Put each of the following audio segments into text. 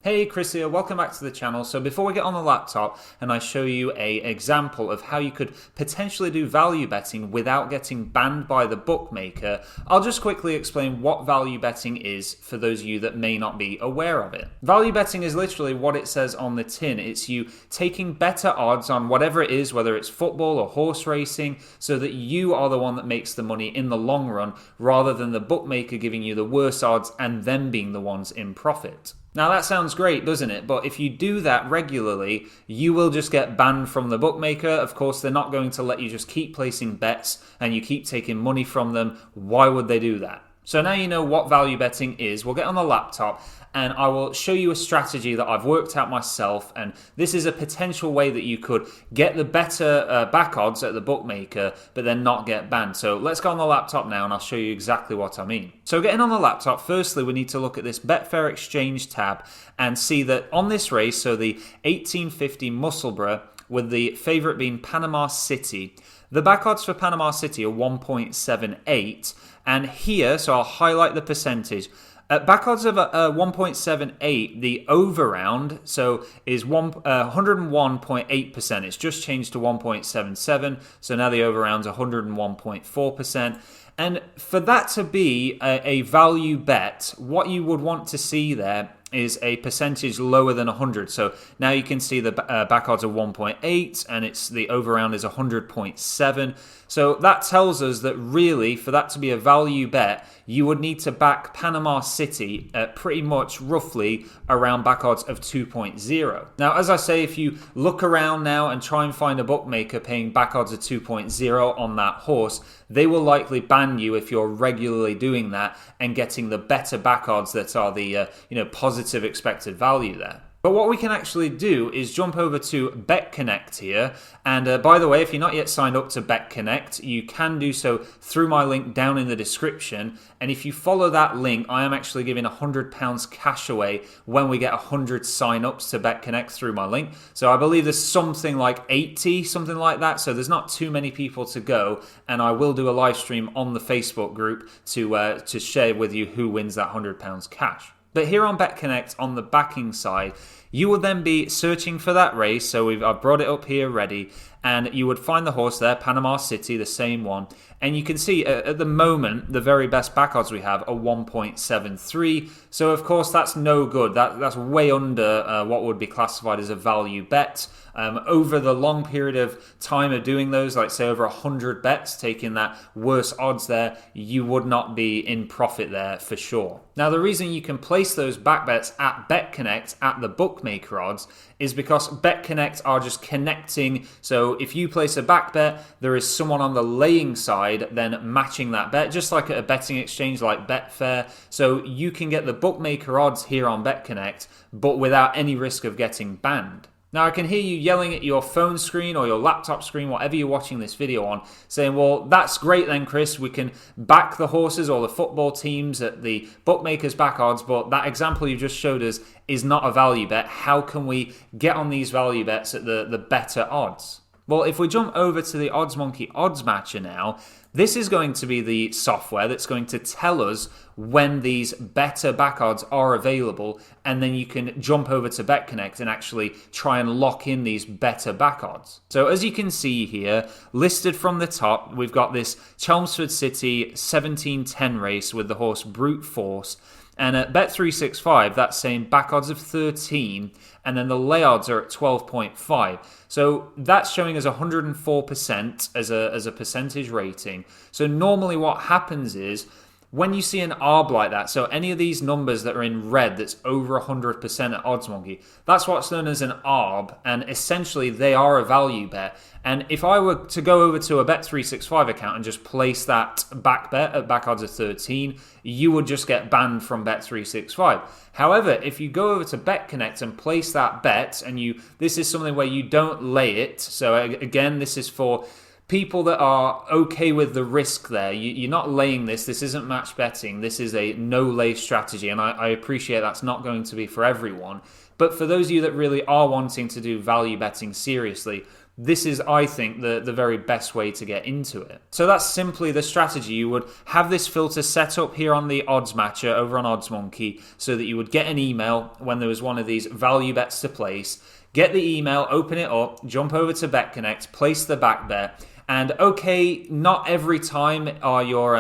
Hey, Chris here, welcome back to the channel. So before we get on the laptop and I show you an example of how you could potentially do value betting without getting banned by the bookmaker, I'll just quickly explain what value betting is for those of you that may not be aware of it. Value betting is literally what it says on the tin. It's you taking better odds on whatever it is, whether it's football or horse racing, so that you are the one that makes the money in the long run rather than the bookmaker giving you the worse odds and them being the ones in profit. Now that sounds great, doesn't it? But if you do that regularly, you will just get banned from the bookmaker. Of course, they're not going to let you just keep placing bets and you keep taking money from them. Why would they do that? So now you know what value betting is. We'll get on the laptop and I will show you a strategy that I've worked out myself, and this is a potential way that you could get the better back odds at the bookmaker but then not get banned. So let's go on the laptop now and I'll show you exactly what I mean. So getting on the laptop, firstly we need to look at this Betfair Exchange tab and see that on this race, so the 1850 Musselburgh with the favourite being Panama City, the back odds for Panama City are 1.78, and here, so I'll highlight the percentage. At back odds of 1.78, the over round is 101.8%. It's just changed to 1.77, so now the over round's 101.4%. And for that to be a value bet, what you would want to see there is a percentage lower than 100. So now you can see the back odds are 1.8 and it's the over round is 100.7. So that tells us that really for that to be a value bet, you would need to back Panama City at pretty much roughly around back odds of 2.0. Now, as I say, if you look around now and try and find a bookmaker paying back odds of 2.0 on that horse, they will likely ban you if you're regularly doing that and getting the better back odds that are the positive expected value there. But what we can actually do is jump over to Betconnect here. And by the way, if you're not yet signed up to Betconnect, you can do so through my link down in the description. And if you follow that link, I am actually giving £100 cash away when we get 100 sign-ups to Betconnect through my link. So I believe there's something like 80, something like that. So there's not too many people to go. And I will do a live stream on the Facebook group to share with you who wins that £100 cash. But here on Betconnect, on the backing side, you would then be searching for that race. So I've brought it up here ready, and you would find the horse there, Panama City, the same one. And you can see at the moment, the very best back odds we have are 1.73. So of course, that's no good. That's way under what would be classified as a value bet. Over the long period of time of doing those, like say over 100 bets, taking that worse odds there, you would not be in profit there for sure. Now, the reason you can place those back bets at Betconnect at the bookmaker odds is because Betconnect are just connecting. So if you place a back bet, there is someone on the laying side then matching that bet, just like at a betting exchange like Betfair. So you can get the bookmaker odds here on Betconnect, but without any risk of getting banned. Now, I can hear you yelling at your phone screen or your laptop screen, whatever you're watching this video on, saying, well, that's great then, Chris. We can back the horses or the football teams at the bookmakers back odds, but that example you just showed us is not a value bet. How can we get on these value bets at the better odds? Well, if we jump over to the OddsMonkey Odds Matcher now, this is going to be the software that's going to tell us when these better back odds are available, and then you can jump over to Betconnect and actually try and lock in these better back odds. So as you can see here, listed from the top, we've got this Chelmsford City 1710 race with the horse Brute Force. And at Bet365, that's saying back odds of 13, and then the lay odds are at 12.5. So that's showing us 104% as a percentage rating. So normally what happens is, when you see an ARB like that, so any of these numbers that are in red that's over 100% at OddsMonkey, that's what's known as an ARB, and essentially they are a value bet. And if I were to go over to a Bet365 account and just place that back bet at back odds of 13, you would just get banned from Bet365. However, if you go over to Betconnect and place that bet, and this is something where you don't lay it, so again, this is for people that are okay with the risk there. You're not laying this. This isn't match betting. This is a no-lay strategy, and I appreciate that's not going to be for everyone. But for those of you that really are wanting to do value betting seriously, this is, I think, the very best way to get into it. So that's simply the strategy. You would have this filter set up here on the odds matcher over on OddsMonkey so that you would get an email when there was one of these value bets to place. Get the email, open it up, jump over to Betconnect, place the back bet. And okay, not every time are your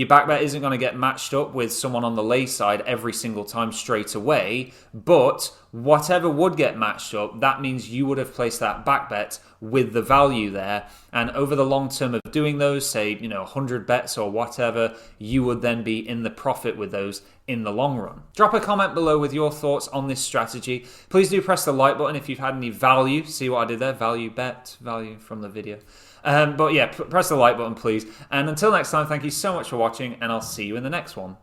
back bet isn't going to get matched up with someone on the lay side every single time straight away, but whatever would get matched up, that means you would have placed that back bet with the value there. And over the long term of doing those, say, 100 bets or whatever, you would then be in the profit with those in the long run. Drop a comment below with your thoughts on this strategy. Please do press the like button if you've had any value. See what I did there? Value bet, value from the video. But yeah, press the like button, please. And until next time, thank you so much for watching, and I'll see you in the next one.